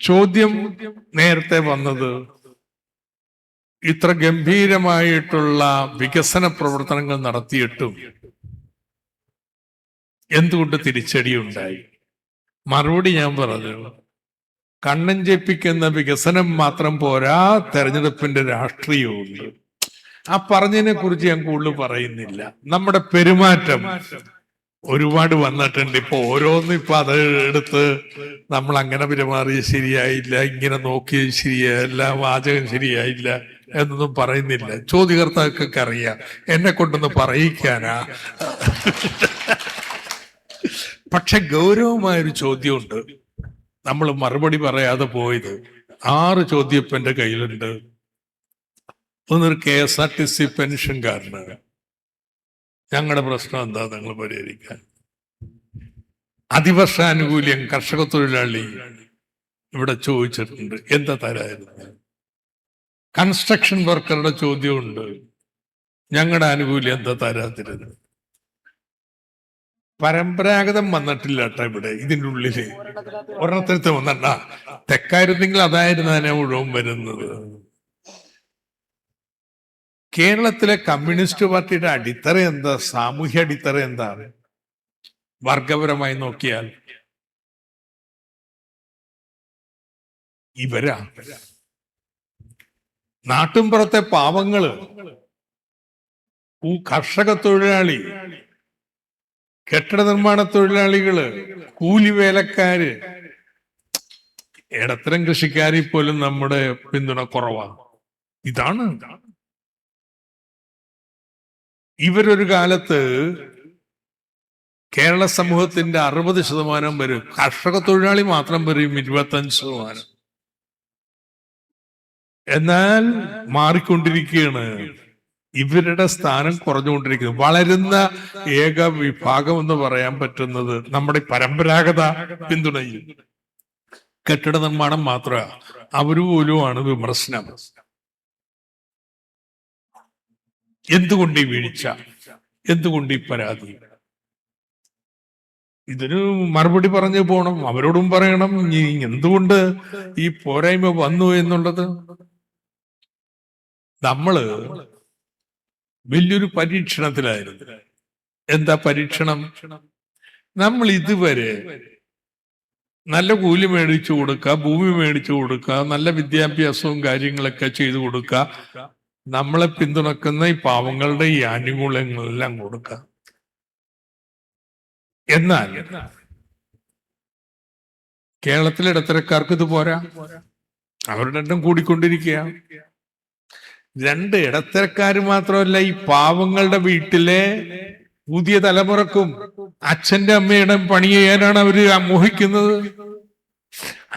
ചോദ്യം നേരത്തെ വന്നത് ഇത്ര ഗംഭീരമായിട്ടുള്ള വികസന പ്രവർത്തനങ്ങൾ നടത്തിയിട്ടും എന്തുകൊണ്ട് തിരിച്ചടിയുണ്ടായി? മറുപടി ഞാൻ പറഞ്ഞു, കണ്ണഞ്ചേപ്പിക്കുന്ന വികസനം മാത്രം പോരാ, തെരഞ്ഞെടുപ്പിന്റെ രാഷ്ട്രീയമുണ്ട്. ആ പറഞ്ഞതിനെ കുറിച്ച് ഞാൻ കൂടുതൽ പറയുന്നില്ല. നമ്മുടെ പെരുമാറ്റം ഒരുപാട് വന്നിട്ടുണ്ട്. ഇപ്പൊ ഓരോന്നും ഇപ്പൊ അത് എടുത്ത് നമ്മൾ അങ്ങനെ പെരുമാറിയത് ശരിയായില്ല, ഇങ്ങനെ നോക്കിയത് ശരിയായില്ല, വാചകം ശരിയായില്ല എന്നൊന്നും പറയുന്നില്ല. ചോദ്യകർത്താക്കൾക്ക് അറിയാം എന്നെ കൊണ്ടൊന്ന് പറയിക്കാനാ. പക്ഷെ ഗൗരവമായൊരു ചോദ്യമുണ്ട്, നമ്മൾ മറുപടി പറയാതെ പോയത്. 6 ചോദ്യം ഇപ്പൊ എന്റെ കയ്യിലുണ്ട്. ഒന്നൊരു KSRTC പെൻഷൻകാരന് ഞങ്ങളുടെ പ്രശ്നം എന്താ നിങ്ങൾ പരിഹരിക്കാൻ? അതിവർഷാനുകൂല്യം കർഷക തൊഴിലാളി ഇവിടെ ചോദിച്ചിട്ടുണ്ട്, എന്താ തരായിരുന്നു? കൺസ്ട്രക്ഷൻ വർക്കറുടെ ചോദ്യമുണ്ട്, ഞങ്ങളുടെ ആനുകൂല്യം എന്താ തരാതിരുന്നത്? പരമ്പരാഗതം വന്നിട്ടില്ല കേട്ടോ ഇവിടെ. ഇതിൻ്റെ ഉള്ളില് ഒരെണ്ണത്തിനടുത്ത് വന്നണ്ട. തെക്കായിരുന്നെങ്കിൽ അതായിരുന്നു അതിനെ മുഴുവൻ വരുന്നത്. കേരളത്തിലെ കമ്മ്യൂണിസ്റ്റ് പാർട്ടിയുടെ അടിത്തറ എന്താ? സാമൂഹ്യ അടിത്തറ എന്താണ്? വർഗപരമായി നോക്കിയാൽ ഇവരാ. നാട്ടുംപുറത്തെ പാവങ്ങള്, കർഷക തൊഴിലാളി, കെട്ടിട നിർമ്മാണ തൊഴിലാളികള്, കൂലി വേലക്കാര്, ഇടത്തരം കൃഷിക്കാരിൽ പോലും നമ്മുടെ പിന്തുണ കുറവാണ്. ഇതാണ് ഇവരൊരു കാലത്ത് കേരള സമൂഹത്തിന്റെ 60% വരും. കർഷക തൊഴിലാളി മാത്രം വരും 25%. എന്നാൽ മാറിക്കൊണ്ടിരിക്കുകയാണ്. ഇവരുടെ സ്ഥാനം കുറഞ്ഞുകൊണ്ടിരിക്കുന്നു. വളരുന്ന ഏക വിഭാഗം എന്ന് പറയാൻ പറ്റുന്നത് നമ്മുടെ പരമ്പരാഗത പിന്തുണയിൽ കെട്ടിട നിർമ്മാണം മാത്രമാണ്. അവര് പോലുമാണ് വിമർശനം. എന്തുകൊണ്ട് ഈ വീഴ്ച? എന്തുകൊണ്ട് ഈ പരാതി? ഇതിന് മറുപടി പറഞ്ഞു പോണം. അവരോടും പറയണം എന്തുകൊണ്ട് ഈ പോരായ്മ വന്നു എന്നുള്ളത്. നമ്മള് വലിയൊരു പരീക്ഷണത്തിലായിരുന്നു. എന്താ പരീക്ഷണം? നമ്മൾ ഇതുവരെ നല്ല കൂലി മേടിച്ചു കൊടുക്കുക, ഭൂമി മേടിച്ചു കൊടുക്കുക, നല്ല വിദ്യാഭ്യാസവും കാര്യങ്ങളൊക്കെ ചെയ്തു കൊടുക്കുക, നമ്മളെ പിന്തുണക്കുന്ന ഈ പാവങ്ങളുടെ ഈ ആനുകൂല്യങ്ങളെല്ലാം കൊടുക്കുക. എന്നാൽ കേരളത്തിലെ ഇടത്തരക്കാർക്ക് ഇത് പോരാ. അവരുടെ എണ്ണം കൂടിക്കൊണ്ടിരിക്കുക. 2 ഇടത്തരക്കാര് മാത്രമല്ല, ഈ പാവങ്ങളുടെ വീട്ടിലെ പുതിയ തലമുറക്കും അച്ഛന്റെ അമ്മയുടെ പണി ചെയ്യാനാണ് അവര് മോഹിക്കുന്നത്.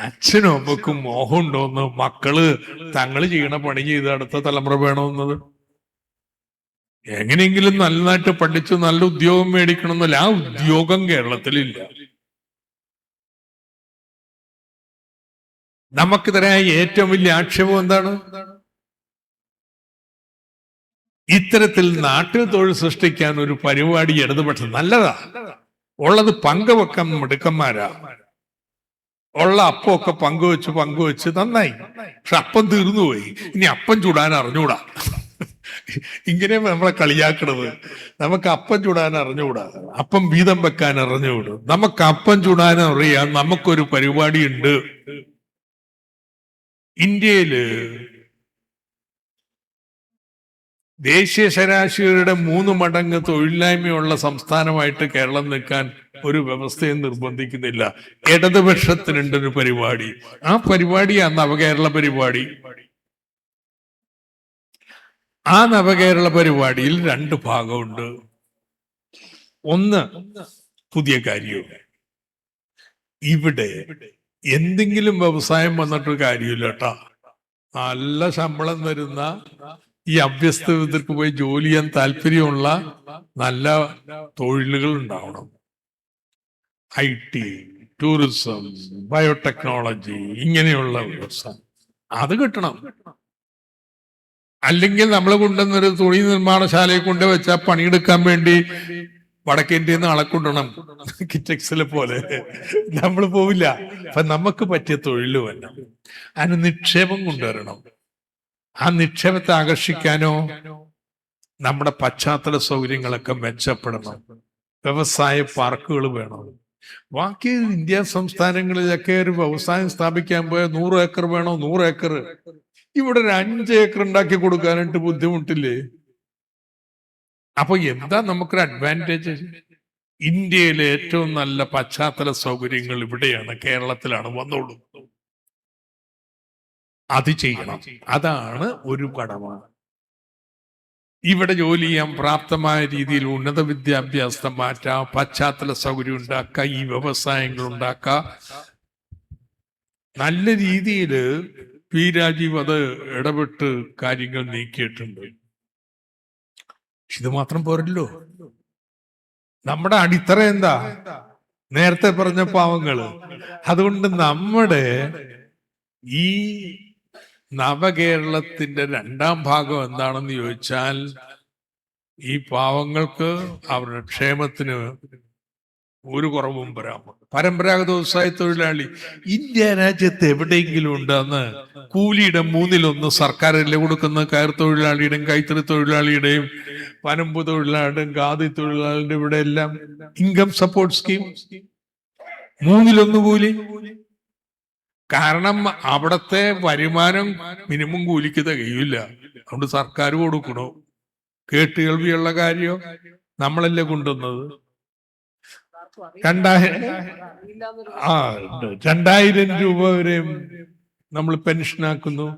അച്ഛനും അമ്മക്കും മോഹം ഉണ്ടോന്ന് മക്കള് തങ്ങൾ ചെയ്യണ പണി ചെയ്ത് അടുത്ത തലമുറ വേണമെന്നത്? എങ്ങനെയെങ്കിലും നല്ലതായിട്ട് പഠിച്ചു നല്ല ഉദ്യോഗം മേടിക്കണമെന്നല്ല. ആ ഉദ്യോഗം കേരളത്തിലില്ല. നമുക്ക് തരാൻ ഏറ്റവും വലിയ ആക്ഷേപം എന്താണ്? ഇത്തരത്തിൽ നാട്ടിൽ തൊഴിൽ സൃഷ്ടിക്കാൻ ഒരു പരിപാടി ഇടതുപക്ഷം നല്ലതാ. ഉള്ളത് പങ്കുവെക്കാൻ മിടുക്കന്മാരാ. ഉള്ള അപ്പമൊക്കെ പങ്കുവെച്ച് നന്നായി. പക്ഷെ അപ്പം തീർന്നുപോയി. ഇനി അപ്പം ചൂടാൻ അറിഞ്ഞൂടാ. ഇങ്ങനെ നമ്മളെ കളിയാക്കണത്. നമുക്ക് അപ്പം ചൂടാൻ അറിഞ്ഞുകൂടാ, അപ്പം വീതം വെക്കാൻ അറിഞ്ഞുകൂടും. നമുക്ക് അപ്പം ചൂടാൻ അറിയാം. നമുക്കൊരു പരിപാടി ഉണ്ട്. ഇന്ത്യയില് ദേശീയ ശരാശരിയുടെ 3 മടങ്ങ് തൊഴിലില്ലായ്മയുള്ള സംസ്ഥാനമായിട്ട് കേരളം നിൽക്കാൻ ഒരു വ്യവസ്ഥയും നിർബന്ധിക്കുന്നില്ല. ഇടതുപക്ഷത്തിനുണ്ടൊരു പരിപാടി. ആ പരിപാടിയാണ് നവകേരള പരിപാടി. ആ നവകേരള പരിപാടിയിൽ 2 ഭാഗമുണ്ട്. ഒന്ന് പുതിയ കാര്യവും. ഇവിടെ എന്തെങ്കിലും വ്യവസായം വന്നിട്ട് കാര്യമില്ല കേട്ടാ. നല്ല ശമ്പളം തരുന്ന ഈ അഭ്യസ്ത വിദ്യർക്ക് പോയി ജോലി ചെയ്യാൻ താല്പര്യമുള്ള നല്ല തൊഴിലുകൾ ഉണ്ടാവണം. IT, ടൂറിസം, ബയോടെക്നോളജി, ഇങ്ങനെയുള്ള വ്യവസായം അത് കിട്ടണം. അല്ലെങ്കിൽ നമ്മൾ കൊണ്ടുവന്നൊരു തുണി നിർമ്മാണശാലയെ കൊണ്ട് വെച്ചാൽ പണിയെടുക്കാൻ വേണ്ടി വടക്കേന്ത്യയിൽ നിന്ന് ആളെ കൊണ്ടുവരണം, കിറ്റക്സിലെ പോലെ നമ്മൾ പോവില്ല. അപ്പൊ നമുക്ക് പറ്റിയ തൊഴിൽ വേണം, അതിന് നിക്ഷേപം കൊണ്ടുവരണം. ആ നിക്ഷേപത്തെ ആകർഷിക്കാനോ നമ്മുടെ പശ്ചാത്തല സൗകര്യങ്ങളൊക്കെ മെച്ചപ്പെടണം, വ്യവസായ പാർക്കുകൾ വേണം. ബാക്കി ഇന്ത്യ സംസ്ഥാനങ്ങളിലൊക്കെ ഒരു വ്യവസായം സ്ഥാപിക്കാൻ പോയാൽ 100 ഏക്കർ വേണോ, 100 ഏക്കർ. ഇവിടെ ഒരു 5 ഏക്കർ ഉണ്ടാക്കി കൊടുക്കാനായിട്ട് ബുദ്ധിമുട്ടില്ലേ? അപ്പൊ എന്താ നമുക്കൊരു അഡ്വാൻറ്റേജ്? ഇന്ത്യയിലെ ഏറ്റവും നല്ല പശ്ചാത്തല സൗകര്യങ്ങൾ ഇവിടെയാണ്, കേരളത്തിലാണ് വന്നോളൂ. അത് ചെയ്യണം, അതാണ് ഒരു കടമ. ഇവിടെ ജോലി ചെയ്യാൻ പ്രാപ്തമായ രീതിയിൽ ഉന്നത വിദ്യാഭ്യാസം മാറ്റാം, പശ്ചാത്തല സൗകര്യം ഉണ്ടാക്കുക, ഈ വ്യവസായങ്ങൾ ഉണ്ടാക്കുക. നല്ല രീതിയിൽ പി രാജീവ് അത് ഇടപെട്ട് കാര്യങ്ങൾ നീക്കിയിട്ടുണ്ട്. ഇത് മാത്രം പോരല്ലോ, നമ്മുടെ അടിത്തറ എന്താ? നേരത്തെ പറഞ്ഞ പാവങ്ങള്. അതുകൊണ്ട് നമ്മുടെ ഈ നവകേരളത്തിന്റെ 2ാം ഭാഗം എന്താണെന്ന് ചോദിച്ചാൽ, ഈ പാവങ്ങൾക്ക് അവരുടെ ക്ഷേമത്തിന് ഒരു കുറവും വരാം. പരമ്പരാഗത വ്യവസായ തൊഴിലാളി ഇന്ത്യ രാജ്യത്ത് എവിടെയെങ്കിലും ഉണ്ടെന്ന് കൂലിയുടെ 1/3 സർക്കാരല്ലേ കൊടുക്കുന്ന? കയർ തൊഴിലാളിയുടെയും കൈത്തറി തൊഴിലാളിയുടെയും പനമ്പ് തൊഴിലാളിയുടെയും ഖാദി തൊഴിലാളിയുടെ ഇവിടെ എല്ലാം ഇൻകം സപ്പോർട്ട് സ്കീം 1/3 കൂലി. കാരണം അവിടത്തെ വരുമാനം മിനിമം കൂലിക്ക് തികയില്ല. അതുകൊണ്ട് സർക്കാർ കൊടുക്കണോ? കേട്ടുകേൾവിയുള്ള കാര്യം നമ്മളല്ലേ കൊണ്ടുവന്നത്. 2000 രൂപ വരെ നമ്മൾ പെൻഷനാക്കുന്നു.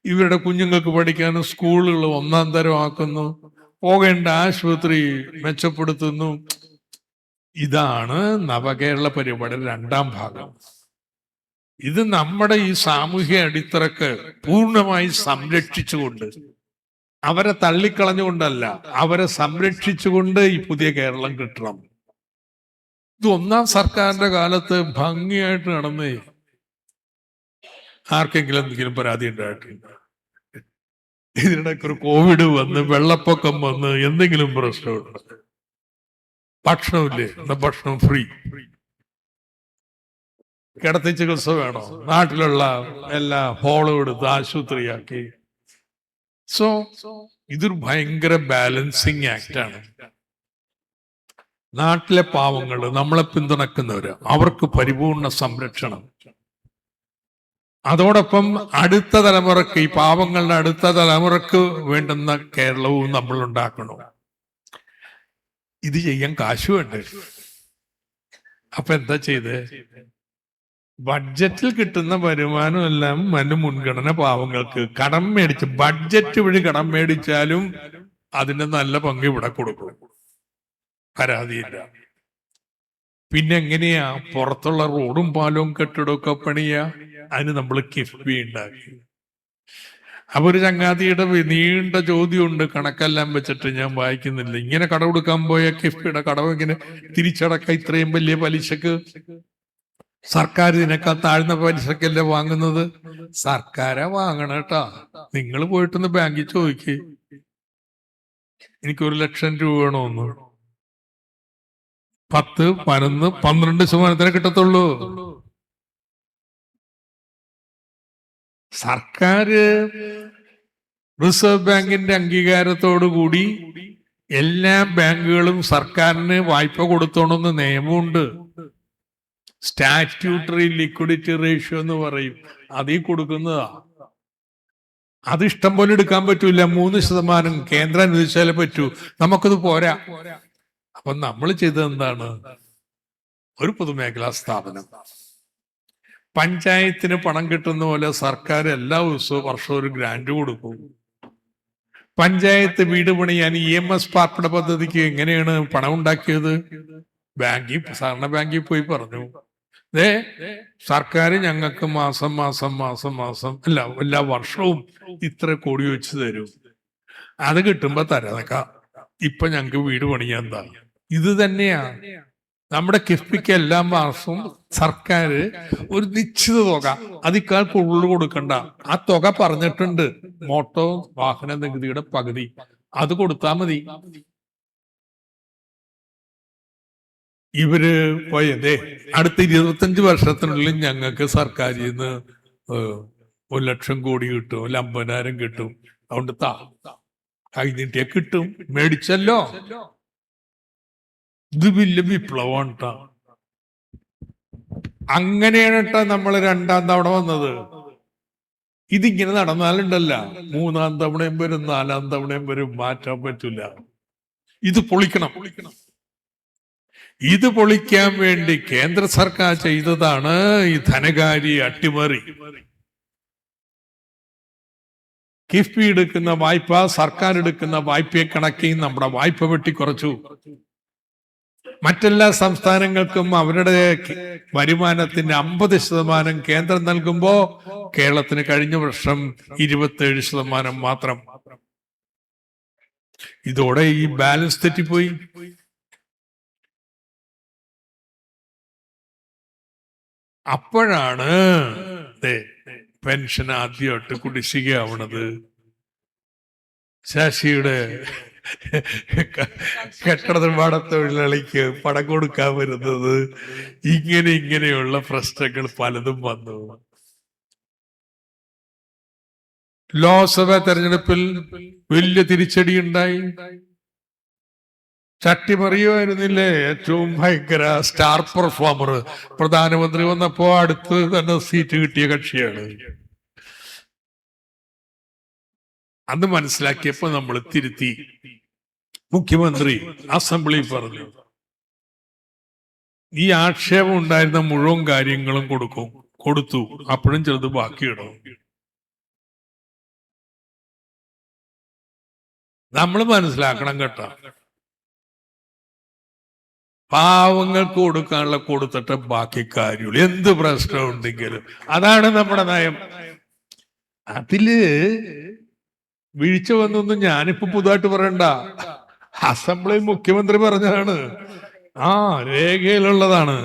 ഇവരുടെ കുഞ്ഞുങ്ങൾക്ക് പഠിക്കാൻ സ്കൂളുകൾ 1ാം തരം ആക്കുന്നു, പോകേണ്ട ആശുപത്രി മെച്ചപ്പെടുത്തുന്നു. ഇതാണ് നവകേരള പരിപാടി 2ാം ഭാഗം. ഇത് നമ്മുടെ ഈ സാമൂഹ്യ അടിത്തറക്ക് പൂർണ്ണമായി സംരക്ഷിച്ചുകൊണ്ട്, അവരെ തള്ളിക്കളഞ്ഞുകൊണ്ടല്ല, അവരെ സംരക്ഷിച്ചുകൊണ്ട് ഈ പുതിയ കേരളം കിട്ടണം. ഇത് 1ാം സർക്കാരിന്റെ കാലത്ത് ഭംഗിയായിട്ട് നടന്നേ. ആർക്കെങ്കിലും എന്തെങ്കിലും പരാതി ഉണ്ടായിട്ടുണ്ട്? ഇതിനിടയ്ക്ക് ഒരു കോവിഡ് വന്ന്, വെള്ളപ്പൊക്കം വന്ന്, എന്തെങ്കിലും പ്രശ്നമുണ്ട്? ഭക്ഷണമില്ലേ? ഭക്ഷണം ഫ്രീ. കിടത്തി ചികിത്സ വേണോ? നാട്ടിലുള്ള എല്ലാ ഹോളും എടുത്ത് ആശുപത്രിയാക്കി. സോ ഇതൊരു ഭയങ്കര ബാലൻസിങ് ആക്ടാണ്. നാട്ടിലെ പാവങ്ങള്, നമ്മളെ പിന്തുണക്കുന്നവര്, അവർക്ക് പരിപൂർണ സംരക്ഷണം. അതോടൊപ്പം അടുത്ത തലമുറക്ക്, ഈ പാവങ്ങളുടെ അടുത്ത തലമുറക്ക് വേണ്ടുന്ന കേരളവും നമ്മൾ ഉണ്ടാക്കണം. ഇത് ചെയ്യാൻ കാശ് വേണ്ടേ? അപ്പൊ എന്താ ചെയ്തേ? ബഡ്ജറ്റിൽ കിട്ടുന്ന വരുമാനം എല്ലാം മുൻഗണന പാവങ്ങൾക്ക്. കടം മേടിച്ച്, ബഡ്ജറ്റ് വഴി കടം മേടിച്ചാലും അതിന്റെ നല്ല പങ്ക് ഇവിടെ കൊടുക്കും, പരാതിയില്ല. പിന്നെ എങ്ങനെയാ പുറത്തുള്ള റോഡും പാലവും കെട്ടിടമൊക്കെ പണിയാ? അതിന് നമ്മൾ കിഫ്ബി ഉണ്ടാക്കി. അപ്പൊ ഒരു ചങ്ങാതിയുടെ നീണ്ട ചോദ്യമുണ്ട്, കണക്കെല്ലാം വെച്ചിട്ട് ഞാൻ വായിക്കുന്നില്ല. ഇങ്ങനെ കടം കൊടുക്കാൻ പോയ കിഫ്ബിയുടെ കടം ഇങ്ങനെ തിരിച്ചടക്ക ഇത്രയും വലിയ പലിശക്ക്? സർക്കാർ ഇതിനേക്കാൾ താഴ്ന്ന പലിശക്കല്ലേ വാങ്ങുന്നത്? സർക്കാരാ വാങ്ങണം കേട്ടാ. നിങ്ങൾ പോയിട്ടൊന്ന് ബാങ്കിൽ ചോദിക്ക്, എനിക്ക് 1 ലക്ഷം രൂപ വേണമെന്ന്. 10, 11, 12% കിട്ടത്തുള്ളൂ. സർക്കാർ റിസർവ് ബാങ്കിന്റെ അംഗീകാരത്തോടു കൂടി എല്ലാ ബാങ്കുകളും സർക്കാരിന് വായ്പ കൊടുത്തോണമെന്ന് നിയമമുണ്ട്. സ്റ്റാറ്റ്യൂട്ടറി ലിക്വിഡിറ്റി റേഷ്യോ എന്ന് പറയും, അതിൽ കൊടുക്കുന്നതാ. അത് ഇഷ്ടം പോലെ എടുക്കാൻ പറ്റൂല. 3% കേന്ദ്രം അനുവദിച്ചാലേ പറ്റൂ. നമുക്കത് പോരാ. അപ്പൊ നമ്മൾ ചെയ്തത് എന്താണ്? ഒരു പൊതുമേഖലാ സ്ഥാപനം, പഞ്ചായത്തിന് പണം കിട്ടുന്ന പോലെ സർക്കാർ എല്ലാ വർഷവും ഒരു ഗ്രാന്റ് കൊടുക്കും. പഞ്ചായത്ത് വീട് പണിയാൻ EMS പാർപ്പിട പദ്ധതിക്ക് എങ്ങനെയാണ് പണം ഉണ്ടാക്കിയത്? സാധാരണ ബാങ്കിൽ പോയി പറഞ്ഞു, സർക്കാർ ഞങ്ങൾക്ക് മാസം അല്ല എല്ലാ വർഷവും ഇത്ര കോടി വെച്ച് തരും, അത് കിട്ടുമ്പോ തരാം, ഇപ്പൊ ഞങ്ങക്ക് വീട് പണിയാൻ എന്താ? ഇത് തന്നെയാ നമ്മുടെ കിഫ്ബിക്ക് എല്ലാ മാസവും സർക്കാർ ഒരു നിശ്ചിത തുക, അതിക്കാൾ കൂടുതൽ കൊടുക്കണ്ട, ആ തുക പറഞ്ഞിട്ടുണ്ട്, മോട്ടോർ വാഹന നികുതിയുടെ പകുതി, അത് കൊടുത്താൽ മതി. ഇവര് പോയതേ അടുത്ത 25 വർഷത്തിനുള്ളിൽ ഞങ്ങൾക്ക് സർക്കാരിൽ നിന്ന് 1,00,000 കോടി കിട്ടും, 50,000 കിട്ടും, അതുകൊണ്ട് കൈനീട്ടിയ കിട്ടും, മേടിച്ചല്ലോ. ഇത് വലിയ വിപ്ലവമാണ് ട്ടാ. അങ്ങനെയാണ് കേട്ടാ നമ്മൾ 2ാം തവണ വന്നത്. ഇതിങ്ങനെ നടന്നാലുണ്ടല്ല 3ാം തവണയും വരും, 4ാം തവണയും വരും, മാറ്റാൻ പറ്റില്ല. ഇത് പൊളിക്കണം. ഇത് പൊളിക്കാൻ വേണ്ടി കേന്ദ്ര സർക്കാർ ചെയ്തതാണ് ഈ ധനകാര്യ അട്ടിമറി. കിഫ്ബി എടുക്കുന്ന വായ്പ സർക്കാർ എടുക്കുന്ന വായ്പയെ കണക്കി നമ്മുടെ വായ്പ വെട്ടിക്കുറച്ചു. മറ്റെല്ലാ സംസ്ഥാനങ്ങൾക്കും അവരുടെ വരുമാനത്തിന്റെ 50% കേന്ദ്രം നൽകുമ്പോ കേരളത്തിന് കഴിഞ്ഞ വർഷം 27% മാത്രം. ഇതോടെ ഈ ബാലൻസ് തെറ്റിപ്പോയി. അപ്പോഴാണ് പെൻഷൻ ആദ്യമായിട്ട് കുടിശ്ശികയാവണത്. ശശിയുടെ കെട്ടിട നിർമ്മാണ തൊഴിലാളിക്ക് പണം കൊടുക്കാൻ വരുന്നത്, ഇങ്ങനെയുള്ള പ്രശ്നങ്ങൾ പലതും വന്നു. ലോക്സഭാ തെരഞ്ഞെടുപ്പിൽ വലിയ തിരിച്ചടി ഉണ്ടായി. ചട്ടിമറിയുമായിരുന്നില്ലേ ഏറ്റവും ഭയങ്കര സ്റ്റാർ പെർഫോമർ? പ്രധാനമന്ത്രി വന്നപ്പോ അടുത്ത് തന്നെ സീറ്റ് കിട്ടിയ കക്ഷിയാണ്. അന്ന് മനസ്സിലാക്കിയപ്പോ നമ്മൾ തിരുത്തി. മുഖ്യമന്ത്രി അസംബ്ലി പറഞ്ഞു, ഈ ആക്ഷേപം ഉണ്ടായിരുന്ന മുഴുവൻ കാര്യങ്ങളും കൊടുത്തു, അപ്പോഴും ചെറുത് ബാക്കിയിടും. നമ്മൾ മനസ്സിലാക്കണം കേട്ടോ, പാവങ്ങൾക്ക് കൊടുക്കാനുള്ള കൊടുത്തിട്ട് ബാക്കി കാര്യമുള്ളൂ. എന്ത് പ്രശ്നം ഉണ്ടെങ്കിലും അതാണ് നമ്മുടെ നയം. അതില് വീഴ്ച വന്നൊന്നും ഞാനിപ്പോ പുതുതായിട്ട് പറയണ്ട. അസംബ്ലിയിൽ മുഖ്യമന്ത്രി പറഞ്ഞതാണ്, രേഖയിലുള്ളതാണ്.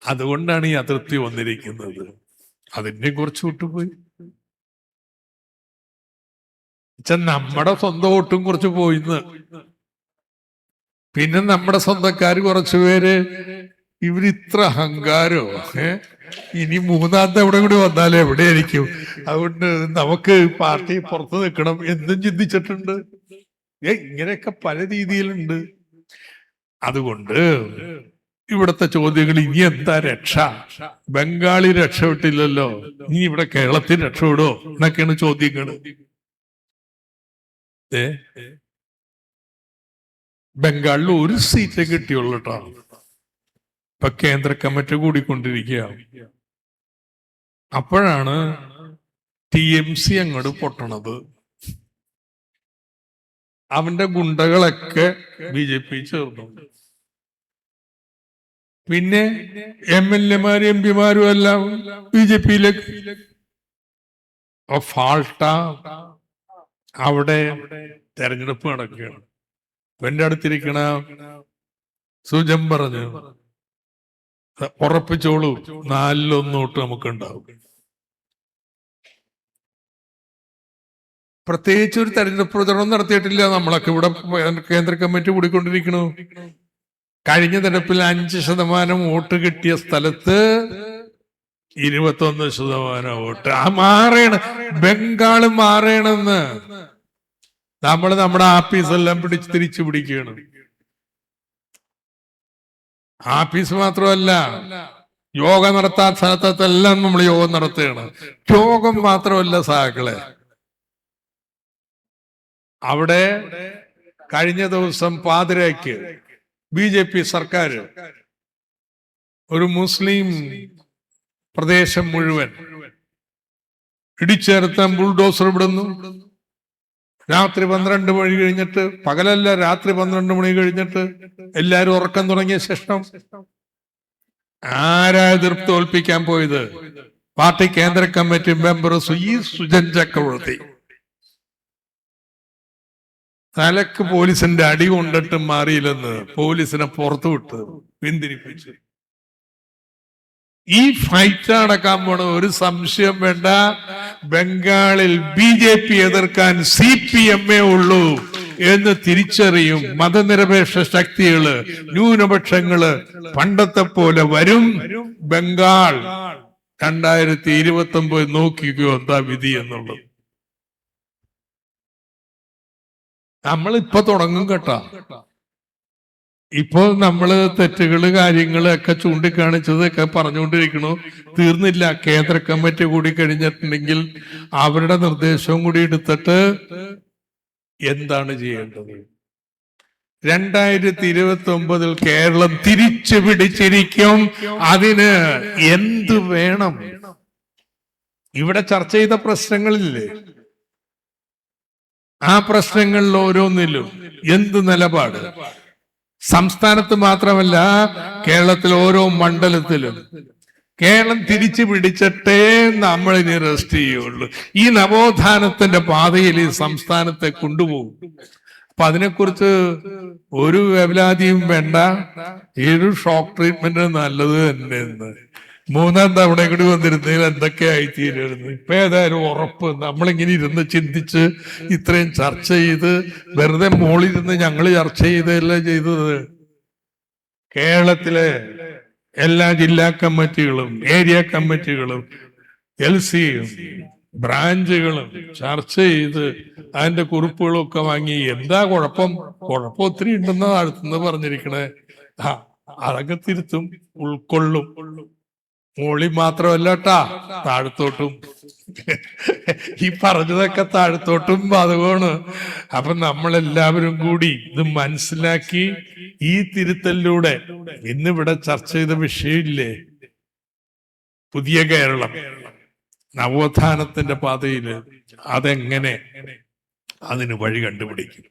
അതുകൊണ്ടാണ് ഈ അതൃപ്തി വന്നിരിക്കുന്നത്. അതിനെ കുറിച്ച് വിട്ടുപോയി. നമ്മുടെ സ്വന്തം വോട്ടും കുറച്ച് പോയിന്ന്. പിന്നെ നമ്മുടെ സ്വന്തക്കാർ കുറച്ചുപേര് ഇവരിത്ര അഹങ്കാരോ, ഇനി 3ാം തവണ കൂടി വന്നാലേ എവിടെയായിരിക്കും, അതുകൊണ്ട് നമുക്ക് പാർട്ടി പുറത്തു നിൽക്കണം എന്നും ചിന്തിച്ചിട്ടുണ്ട്. ഇങ്ങനെയൊക്കെ പല രീതിയിലുണ്ട്. അതുകൊണ്ട് ഇവിടുത്തെ ചോദ്യങ്ങൾ, ഇനി എന്താ രക്ഷ? ബംഗാളി രക്ഷപ്പെട്ടില്ലല്ലോ, ഇനി ഇവിടെ കേരളത്തിൽ രക്ഷപ്പെടോ എന്നൊക്കെയാണ് ചോദ്യങ്ങൾ. ബംഗാളിൽ 1 സീറ്റ് കിട്ടിയുള്ളൂ കേട്ടോ. ഇപ്പൊ കേന്ദ്ര കമ്മിറ്റി കൂടിക്കൊണ്ടിരിക്കുക. അപ്പോഴാണ് TMC അങ്ങോട്ട് പൊട്ടണത്. അവന്റെ ഗുണ്ടകളൊക്കെ BJP ചേർന്നു. പിന്നെ MLA-മാരും MP-മാരും എല്ലാം BJP-യിലേക്ക്. ഫാൾട്ട അവിടെ തെരഞ്ഞെടുപ്പ് നടക്കുകയാണ്. എന്റെ അടുത്തിരിക്കണ സുജം പറഞ്ഞു, ഉറപ്പിച്ചോളൂ 4-1 വോട്ട് നമുക്കുണ്ടാവും. പ്രത്യേകിച്ച് ഒരു തെരഞ്ഞെടുപ്പ് പ്രചരണം നടത്തിയിട്ടില്ല. നമ്മളൊക്കെ ഇവിടെ കേന്ദ്ര കമ്മിറ്റി കൂടിക്കൊണ്ടിരിക്കണു. കഴിഞ്ഞ തെരഞ്ഞെടുപ്പിൽ 5% വോട്ട് കിട്ടിയ സ്ഥലത്ത് 21% വോട്ട്. മാറേണ്, ബംഗാള് മാറേണെന്ന് നമ്മൾ നമ്മുടെ ആഫീസെല്ലാം തിരിച്ചു പിടിക്കുകയാണ്. ആഫീസ് മാത്രമല്ല, യോഗം നടത്താൻ സ്ഥലത്തെല്ലാം നമ്മൾ യോഗം നടത്തുകയാണ്. യോഗം മാത്രമല്ല സഹാക്കളെ, അവിടെ കഴിഞ്ഞ ദിവസം പാതിരയ്ക്ക് BJP സർക്കാർ ഒരു മുസ്ലിം പ്രദേശം മുഴുവൻ ഇടിച്ചേർത്താൻ ബുൾഡോസർ വിടുന്നു. രാത്രി 12 മണി കഴിഞ്ഞിട്ട്, പകലല്ല രാത്രി 12 മണി കഴിഞ്ഞിട്ട് എല്ലാരും ഉറക്കം തുടങ്ങിയ ശേഷം ആരാ എതിർത്ത് തോൽപ്പിക്കാൻ പോയത്? പാർട്ടി കേന്ദ്ര കമ്മിറ്റി മെമ്പർ സുജൻ ചക്രവർത്തി. തലക്ക് പോലീസിന്റെ അടി കൊണ്ടിട്ട് മാറിയില്ലെന്ന് പോലീസിനെ പുറത്തു വിട്ട് പിന്തിരിപ്പിച്ചു. ഈ ഫൈറ്റ് നടക്കാൻ പോണ ഒരു സംശയം വേണ്ട. ബംഗാളിൽ BJP എതിർക്കാൻ CPM ഉള്ളൂ. എന്ന് തിരിച്ചറിയും. മതനിരപേക്ഷ ശക്തികള്, ന്യൂനപക്ഷങ്ങള് പണ്ടത്തെ പോലെ വരും. ബംഗാൾ 2029 നോക്കിക്കോ എന്താ വിധി എന്നുള്ളത്. നമ്മളിപ്പൊ തുടങ്ങും കേട്ടോ. ഇപ്പൊ നമ്മള് തെറ്റുകള് കാര്യങ്ങളൊക്കെ ചൂണ്ടിക്കാണിച്ചതൊക്കെ പറഞ്ഞുകൊണ്ടിരിക്കണു, തീർന്നില്ല. കേന്ദ്ര കമ്മിറ്റി കൂടി കഴിഞ്ഞിട്ടുണ്ടെങ്കിൽ അവരുടെ നിർദ്ദേശവും കൂടി എടുത്തിട്ട് എന്താണ് ചെയ്യേണ്ടത്? 2029 കേരളം തിരിച്ചു പിടിച്ചിരിക്കും. അതിന് എന്ത് വേണം? ഇവിടെ ചർച്ച ചെയ്ത പ്രശ്നങ്ങളില്ലേ, ആ പ്രശ്നങ്ങളിൽ ഓരോന്നിലും എന്ത് നിലപാട്? സംസ്ഥാനത്ത് മാത്രമല്ല, കേരളത്തിലെ ഓരോ മണ്ഡലത്തിലും കേരളം തിരിച്ചു പിടിച്ചിട്ടേ നമ്മൾ ഇനി റെസ്റ്റ് ചെയ്യുള്ളൂ. ഈ നവോത്ഥാനത്തിന്റെ പാതയിൽ ഈ സംസ്ഥാനത്തെ കൊണ്ടുപോകും. അപ്പൊ അതിനെക്കുറിച്ച് ഒരു വേവലാതിയും വേണ്ട. ഏതൊരു ഷോക്ക് ട്രീറ്റ്മെന്റ് നല്ലത് തന്നെ എന്ന്. 3ാം തവണ കൂടി വന്നിരുന്നതിൽ എന്തൊക്കെ ആയിത്തീരുന്നു. ഇപ്പൊ ഏതായാലും ഉറപ്പ്. നമ്മളിങ്ങനെ ഇരുന്ന് ചിന്തിച്ച് ഇത്രയും ചർച്ച ചെയ്ത് വെറുതെ മോളിരുന്ന് ഞങ്ങൾ ചർച്ച ചെയ്തല്ല ചെയ്തത്. കേരളത്തിലെ എല്ലാ ജില്ലാ കമ്മിറ്റികളും ഏരിയ കമ്മിറ്റികളും LCയും ബ്രാഞ്ചുകളും ചർച്ച ചെയ്ത് അതിന്റെ കുറിപ്പുകളും ഒക്കെ വാങ്ങി. എന്താ കുഴപ്പം ഒത്തിരി ഉണ്ടെന്ന് താഴ്ത്തുന്നത് പറഞ്ഞിരിക്കണേ. അതൊക്കെ തിരുത്തും, ഉൾക്കൊള്ളും. മോളി മാത്രമല്ല കേട്ടാ, താഴത്തോട്ടും. ഈ പറഞ്ഞതൊക്കെ താഴത്തോട്ടും ബാധകമാണ്. അപ്പൊ നമ്മളെല്ലാവരും കൂടി ഇത് മനസ്സിലാക്കി ഈ തിരുത്തലിലൂടെ ഇന്നിവിടെ ചർച്ച ചെയ്ത വിഷയമില്ലേ, പുതിയ കേരളം നവോത്ഥാനത്തിന്റെ പാതയില്, അതെങ്ങനെ അതിന് വഴി കണ്ടുപിടിക്കും?